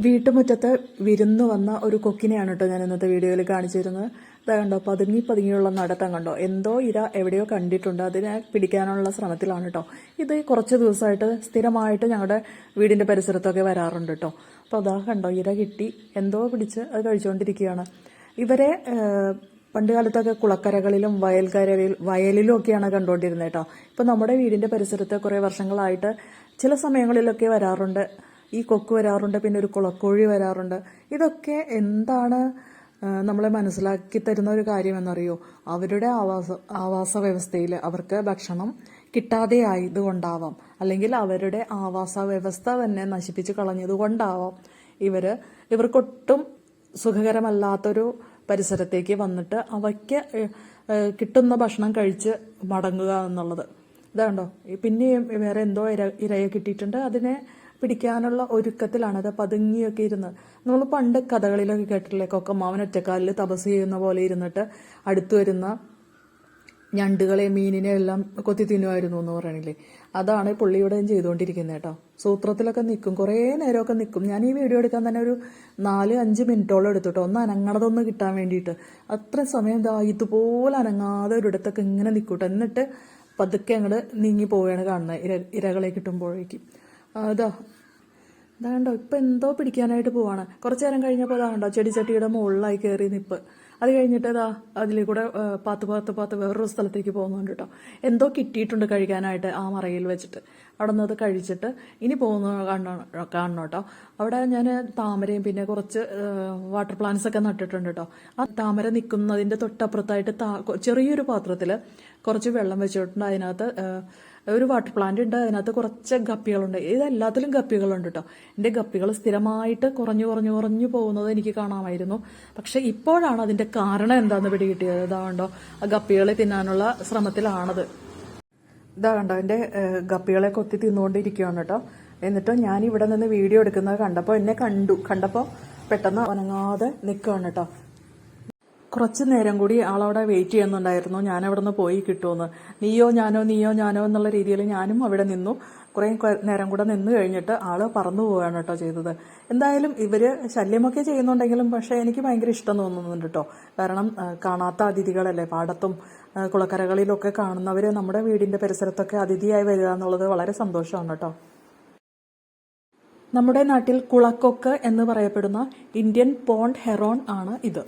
വീട്ടുമുറ്റത്ത് വിരുന്ന് വന്ന ഒരു കൊക്കിനെയാണ് കേട്ടോ ഞാൻ ഇന്നത്തെ വീഡിയോയിൽ കാണിച്ചു തരുന്നത്. അത് കണ്ടോ, പതുങ്ങിയുള്ള നടത്തം കണ്ടോ. എന്തോ ഇര എവിടെയോ കണ്ടിട്ടുണ്ട്, അതിനെ പിടിക്കാനുള്ള ശ്രമത്തിലാണ് കേട്ടോ. ഇത് കുറച്ച് ദിവസമായിട്ട് സ്ഥിരമായിട്ട് ഞങ്ങളുടെ വീടിൻ്റെ പരിസരത്തൊക്കെ വരാറുണ്ട് കേട്ടോ. അപ്പോൾ അതാ കണ്ടോ, ഇര കിട്ടി എന്തോ പിടിച്ച് അത് കഴിച്ചുകൊണ്ടിരിക്കുകയാണ്. ഇവരെ പണ്ട് കാലത്തൊക്കെ കുളക്കരകളിലും വയലിലും ഒക്കെയാണ് കണ്ടുകൊണ്ടിരുന്നത് കേട്ടോ. ഇപ്പം നമ്മുടെ വീടിൻ്റെ പരിസരത്ത് കുറേ വർഷങ്ങളായിട്ട് ചില സമയങ്ങളിലൊക്കെ വരാറുണ്ട്. ഈ കൊക്ക് വരാറുണ്ട്, പിന്നെ ഒരു കുളക്കോഴി വരാറുണ്ട്. ഇതൊക്കെ എന്താണ് നമ്മളെ മനസ്സിലാക്കി തരുന്ന ഒരു കാര്യമെന്നറിയോ? അവരുടെ ആവാസ വ്യവസ്ഥയിൽ അവർക്ക് ഭക്ഷണം കിട്ടാതെ ആയതുകൊണ്ടാവാം, അല്ലെങ്കിൽ അവരുടെ ആവാസ വ്യവസ്ഥ തന്നെ നശിപ്പിച്ച് കളഞ്ഞതുകൊണ്ടാവാം ഇവർക്കൊട്ടും സുഖകരമല്ലാത്തൊരു പരിസരത്തേക്ക് വന്നിട്ട് അവയ്ക്ക് കിട്ടുന്ന ഭക്ഷണം കഴിച്ച് മടങ്ങുക എന്നുള്ളത്. ഇതാണ്ടോ, പിന്നെയും വേറെ എന്തോ ഇരയെ കിട്ടിയിട്ടുണ്ട്. അതിനെ പിടിക്കാനുള്ള ഒരുക്കത്തിലാണ്. അത് പതുങ്ങിയൊക്കെ ഇരുന്ന്, നമ്മൾ പണ്ട് കഥകളിലൊക്കെ കേട്ടിട്ടില്ലേ, കൊക്കമ്മാവൻ ഒറ്റക്കാലിൽ തപസ് ചെയ്യുന്ന പോലെ ഇരുന്നിട്ട് അടുത്തു വരുന്ന ഞണ്ടുകളെ മീനിനെ എല്ലാം കൊത്തി തിന്നുമായിരുന്നു എന്ന് പറയണില്ലേ. അതാണ് പുള്ളിയുടെയും ചെയ്തുകൊണ്ടിരിക്കുന്നത് കേട്ടോ. സൂത്രത്തിലൊക്കെ നിൽക്കും, കുറേ നേരമൊക്കെ നിൽക്കും. ഞാൻ ഈ വീഡിയോ എടുക്കാൻ തന്നെ ഒരു 4-5 മിനിറ്റോളം എടുത്തുട്ടോ, ഒന്ന് അനങ്ങണതൊന്ന് കിട്ടാൻ വേണ്ടിയിട്ട്. അത്ര സമയം ഇതുപോലെ അനങ്ങാതെ ഒരിടത്തൊക്കെ ഇങ്ങനെ നിൽക്കൂട്ടോ. എന്നിട്ട് പതുക്കെ അങ്ങോട്ട് നീങ്ങി പോവുകയാണ് കാണുന്നത് ഇരകളെ കിട്ടുമ്പോഴേക്കും. ഇതാണ്ടോ, ഇപ്പം എന്തോ പിടിക്കാനായിട്ട് പോവാണ്. കുറച്ചു നേരം കഴിഞ്ഞപ്പോൾ അതാണ്ടോ ചെടിച്ചട്ടിയുടെ മുകളിലായി കയറി നിപ്പ്. അത് കഴിഞ്ഞിട്ട് അതിലേ കൂടെ പാത്ത് വേറൊരു സ്ഥലത്തേക്ക് പോകുന്നുണ്ട് കേട്ടോ. എന്തോ കിട്ടിയിട്ടുണ്ട് കഴിക്കാനായിട്ട് ആ മറയിൽ വെച്ചിട്ട്. അവിടെ നിന്ന് അത് കഴിച്ചിട്ട് ഇനി പോകുന്ന കാണണം കേട്ടോ. അവിടെ ഞാൻ താമരയും പിന്നെ കുറച്ച് വാട്ടർ പ്ലാന്റ്സ് ഒക്കെ നട്ടിട്ടുണ്ട് കേട്ടോ. ആ താമര നിൽക്കുന്നതിൻ്റെ തൊട്ടപ്പുറത്തായിട്ട് ചെറിയൊരു പാത്രത്തിൽ കുറച്ച് വെള്ളം വെച്ചിട്ടുണ്ട്. അതിനകത്ത് ഒരു വാട്ടർ പ്ലാന്റ് ഉണ്ട്, അതിനകത്ത് കുറച്ച് ഗപ്പികളുണ്ട്. ഇതെല്ലാത്തിലും ഗപ്പികളുണ്ട് കേട്ടോ. എൻ്റെ ഗപ്പികൾ സ്ഥിരമായിട്ട് കുറഞ്ഞു പോകുന്നത് എനിക്ക് കാണാമായിരുന്നു. പക്ഷെ ഇപ്പോഴാണ് അതിൻ്റെ കാരണം എന്താണെന്ന് പിടികിട്ടിയത്. ഇതാണ്ടോ, ആ ഗപ്പികളെ തിന്നാനുള്ള ശ്രമത്തിലാണത്. ഇതാ കണ്ടോ, എൻ്റെ ഗപ്പികളെ കൊത്തി തിന്നുകൊണ്ടിരിക്കുകയാണ് കേട്ടോ. എന്നിട്ട് ഞാൻ ഇവിടെ നിന്ന് വീഡിയോ എടുക്കുന്നത് കണ്ടപ്പോൾ എന്നെ കണ്ടപ്പോൾ പെട്ടെന്ന് അനങ്ങാതെ നിൽക്കുകയാണ് കേട്ടോ. കുറച്ച് നേരം കൂടി ആളവിടെ വെയിറ്റ് ചെയ്യുന്നുണ്ടായിരുന്നു, ഞാൻ അവിടെ നിന്ന് പോയി കിട്ടുമെന്ന്. നീയോ ഞാനോ എന്നുള്ള രീതിയിൽ ഞാനും അവിടെ നിന്നു. കുറേ നേരം കൂടെ നിന്ന് കഴിഞ്ഞിട്ട് ആള് പറന്നു പോവുകയാണ് കേട്ടോ ചെയ്തത്. എന്തായാലും ഇവര് ശല്യമൊക്കെ ചെയ്യുന്നുണ്ടെങ്കിലും പക്ഷേ എനിക്ക് ഭയങ്കര ഇഷ്ടം തോന്നുന്നുണ്ട് കേട്ടോ. കാരണം കാണാത്ത അതിഥികളല്ലേ, പാടത്തും കുളക്കരകളിലൊക്കെ കാണുന്നവര് നമ്മുടെ വീടിന്റെ പരിസരത്തൊക്കെ അതിഥിയായി വരിക എന്നുള്ളത് വളരെ സന്തോഷമാണ് കേട്ടോ. നമ്മുടെ നാട്ടിൽ കുളക്കൊക്ക് എന്ന് പറയപ്പെടുന്ന ഇന്ത്യൻ പോണ്ട് ഹെറോൺ ആണ് ഇത്.